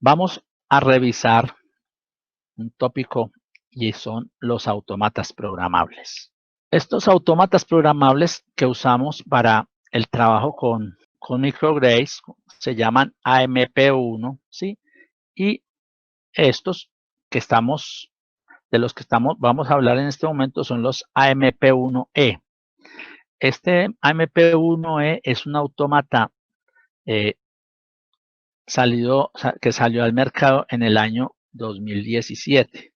Vamos a revisar un tópico y son los autómatas programables. Estos autómatas programables que usamos para el trabajo con microarrays se llaman AMP1, ¿sí? Y estos de los que vamos a hablar en este momento son los AMP1E. Este AMP1E es un autómata que salió al mercado en el año 2017.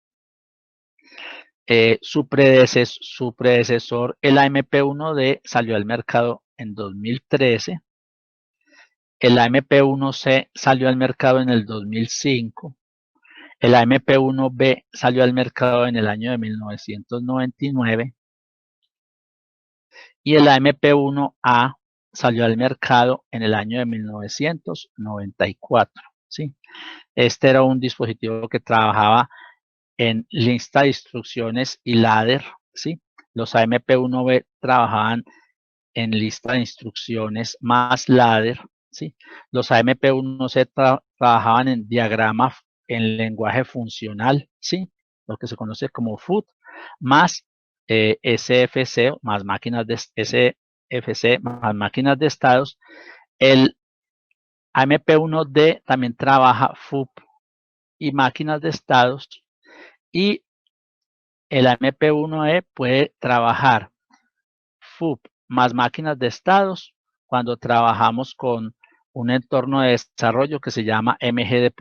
Su predecesor, el AMP1D, salió al mercado en 2013. El AMP1C salió al mercado en el 2005. El AMP1B salió al mercado en el año de 1999. Y el AMP1A salió al mercado en el año de 1994. ¿Sí? Este era un dispositivo que trabajaba en lista de instrucciones y ladder, ¿sí? Los AMP1B trabajaban en lista de instrucciones más ladder, ¿sí? Los AMP1C trabajaban en diagrama en lenguaje funcional, ¿sí? Lo que se conoce como FUT, más SFC, más máquinas de SFC, más máquinas de estados. El AMP1D también trabaja FUP y máquinas de estados, y el AMP1E puede trabajar FUP más máquinas de estados cuando trabajamos con un entorno de desarrollo que se llama MGD+.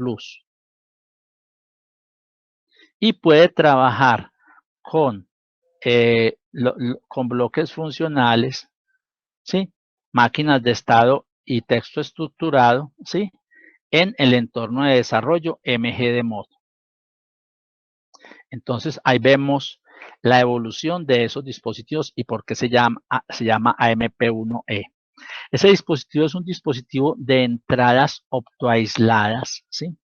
Y puede trabajar con bloques funcionales, ¿sí? Máquinas de estado y texto estructurado, ¿sí? En el entorno de desarrollo MGD Mod. Entonces ahí vemos la evolución de esos dispositivos y por qué se llama AMP1E. Ese dispositivo es un dispositivo de entradas optoaisladas, ¿sí?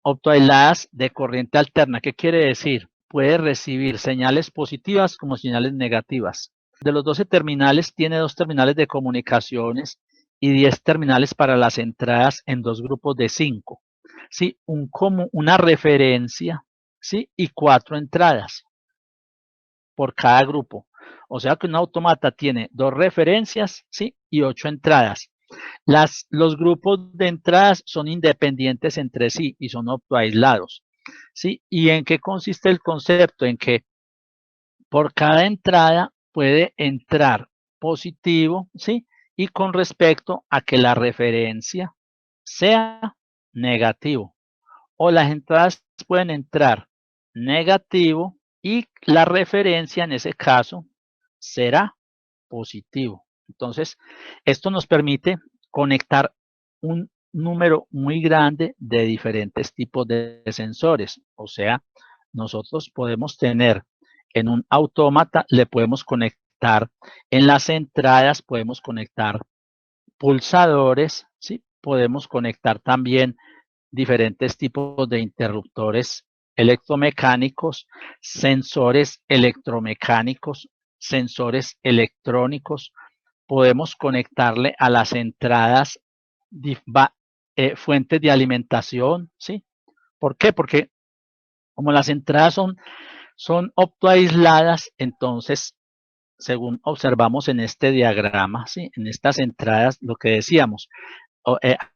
Optoaisladas de corriente alterna. ¿Qué quiere decir? Puede recibir señales positivas como señales negativas. De los 12 terminales, tiene 2 terminales de comunicaciones y 10 terminales para las entradas en 2 grupos de 5. ¿Sí? Una referencia, ¿sí? Y 4 entradas por cada grupo. O sea que un autómata tiene 2 referencias, ¿sí? Y 8 entradas. Los grupos de entradas son independientes entre sí y son optoaislados, ¿sí? ¿Y en qué consiste el concepto? En que por cada entrada puede entrar positivo, ¿sí? Y con respecto a que la referencia sea negativo. O las entradas pueden entrar negativo y la referencia en ese caso será positivo. Entonces, esto nos permite conectar un número muy grande de diferentes tipos de sensores. O sea, nosotros podemos tener en un autómata, le podemos conectar en las entradas, podemos conectar pulsadores, ¿sí? Podemos conectar también diferentes tipos de interruptores electromecánicos, sensores electromecánicos, sensores electrónicos. Podemos conectarle a las entradas fuentes de alimentación, ¿sí? ¿Por qué? Porque como las entradas son optoaisladas, entonces, según observamos en este diagrama, ¿sí? En estas entradas, lo que decíamos,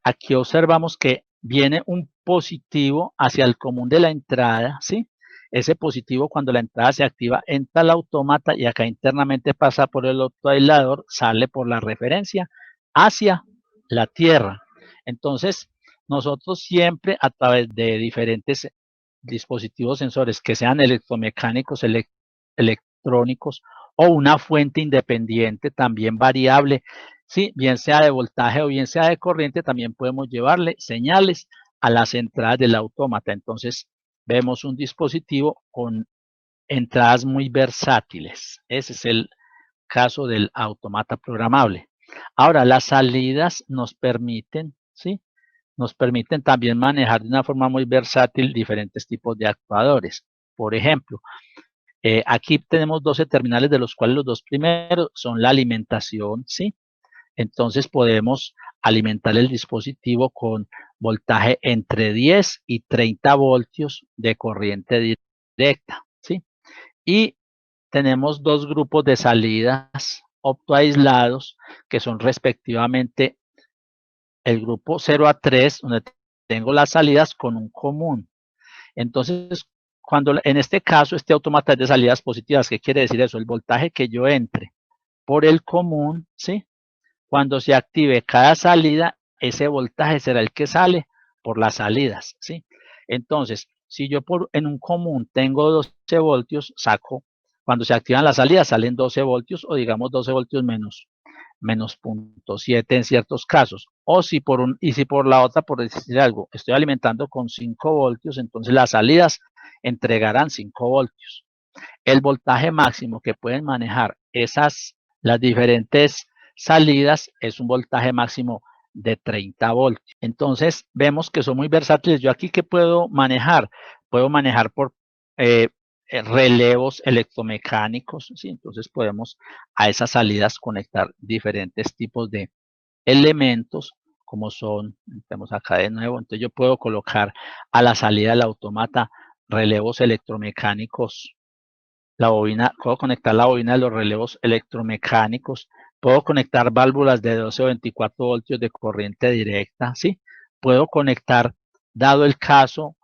aquí observamos que viene un positivo hacia el común de la entrada, ¿sí? Ese positivo, cuando la entrada se activa, entra al autómata y acá internamente pasa por el optoaislador, sale por la referencia hacia la tierra. Entonces, nosotros siempre a través de diferentes dispositivos sensores que sean electromecánicos, electrónicos o una fuente independiente también variable, ¿sí? Bien sea de voltaje o bien sea de corriente, también podemos llevarle señales a las entradas del autómata. Entonces vemos un dispositivo con entradas muy versátiles. Ese es el caso del autómata programable. Ahora, las salidas nos permiten, ¿sí? Nos permiten también manejar de una forma muy versátil diferentes tipos de actuadores. Por ejemplo, aquí tenemos 12 terminales, de los cuales los 2 primeros son la alimentación, ¿sí? Entonces podemos alimentar el dispositivo con voltaje entre 10 y 30 voltios de corriente directa, ¿sí? Y tenemos dos grupos de salidas optoaislados que son respectivamente el grupo 0 a 3, donde tengo las salidas con un común. Entonces, cuando en este caso este autómata es de salidas positivas, ¿qué quiere decir eso? El voltaje que yo entre por el común, ¿sí? Cuando se active cada salida, ese voltaje será el que sale por las salidas, ¿sí? Entonces, si yo en un común tengo 12 voltios, cuando se activan las salidas salen 12 voltios o digamos 12 voltios menos 0.7 en ciertos casos. O si si por la otra, por decir algo, estoy alimentando con 5 voltios, entonces las salidas entregarán 5 voltios. El voltaje máximo que pueden manejar las diferentes salidas es un voltaje máximo de 30 voltios. Entonces vemos que son muy versátiles. Yo aquí, ¿qué puedo manejar? Puedo manejar por relevos electromecánicos, ¿sí? Entonces podemos a esas salidas conectar diferentes tipos de elementos, como son, vemos acá de nuevo, entonces yo puedo colocar a la salida del autómata relevos electromecánicos, puedo conectar la bobina de los relevos electromecánicos, puedo conectar válvulas de 12 o 24 voltios de corriente directa, ¿sí? Puedo conectar, dado el caso,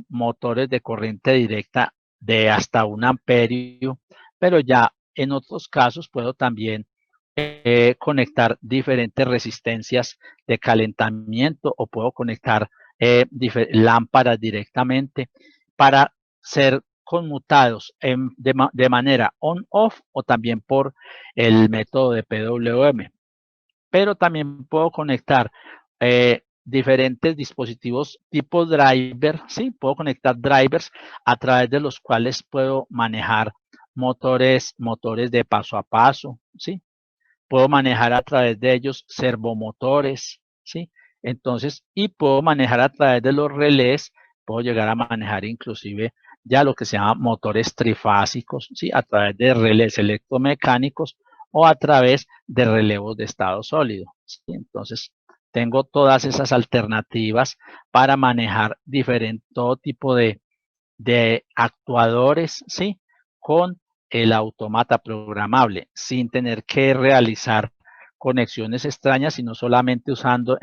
motores de corriente directa de hasta 1 amperio, pero ya en otros casos puedo también conectar diferentes resistencias de calentamiento o puedo conectar lámparas directamente para ser conmutados de manera on-off o también por el método de PWM. Pero también puedo conectar diferentes dispositivos tipo driver, ¿sí? Puedo conectar drivers a través de los cuales puedo manejar motores de paso a paso, ¿sí? Puedo manejar a través de ellos servomotores, ¿sí? Entonces, y puedo manejar a través de los relés, puedo llegar a manejar inclusive ya lo que se llama motores trifásicos, ¿sí? A través de relés electromecánicos o a través de relevos de estado sólido, ¿sí? Entonces, tengo todas esas alternativas para manejar todo tipo de actuadores, ¿sí? Con el autómata programable, sin tener que realizar conexiones extrañas, sino solamente usando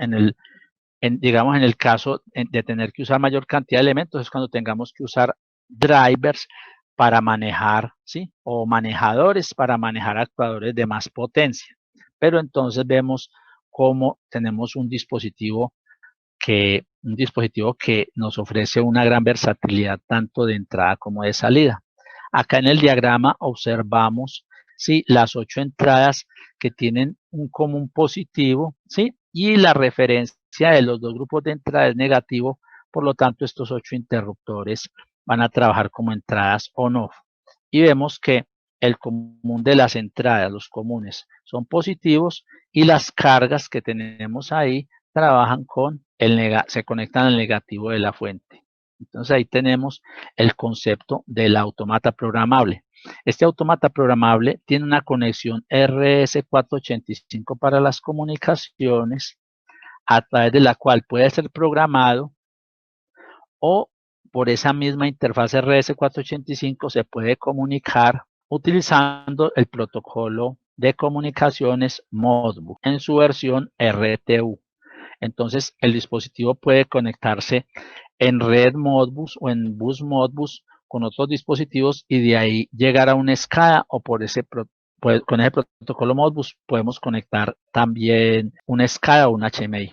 digamos, en el caso de tener que usar mayor cantidad de elementos, es cuando tengamos que usar drivers para manejar, ¿sí? O manejadores para manejar actuadores de más potencia. Pero entonces vemos cómo tenemos un dispositivo que nos ofrece una gran versatilidad tanto de entrada como de salida. Acá en el diagrama observamos, ¿sí?, las 8 entradas que tienen un común positivo, ¿sí?, y la referencia de los dos grupos de entrada es negativo, por lo tanto estos 8 interruptores van a trabajar como entradas on-off. Y vemos que el común de las entradas, los comunes, son positivos y las cargas que tenemos ahí trabajan se conectan al negativo de la fuente. Entonces ahí tenemos el concepto del autómata programable. Este autómata programable tiene una conexión RS485 para las comunicaciones, a través de la cual puede ser programado o por esa misma interfaz RS485 se puede comunicar utilizando el protocolo de comunicaciones Modbus en su versión RTU. Entonces, el dispositivo puede conectarse en red Modbus o en bus Modbus con otros dispositivos y de ahí llegar a un SCADA o con ese protocolo Modbus podemos conectar también un SCADA o un HMI.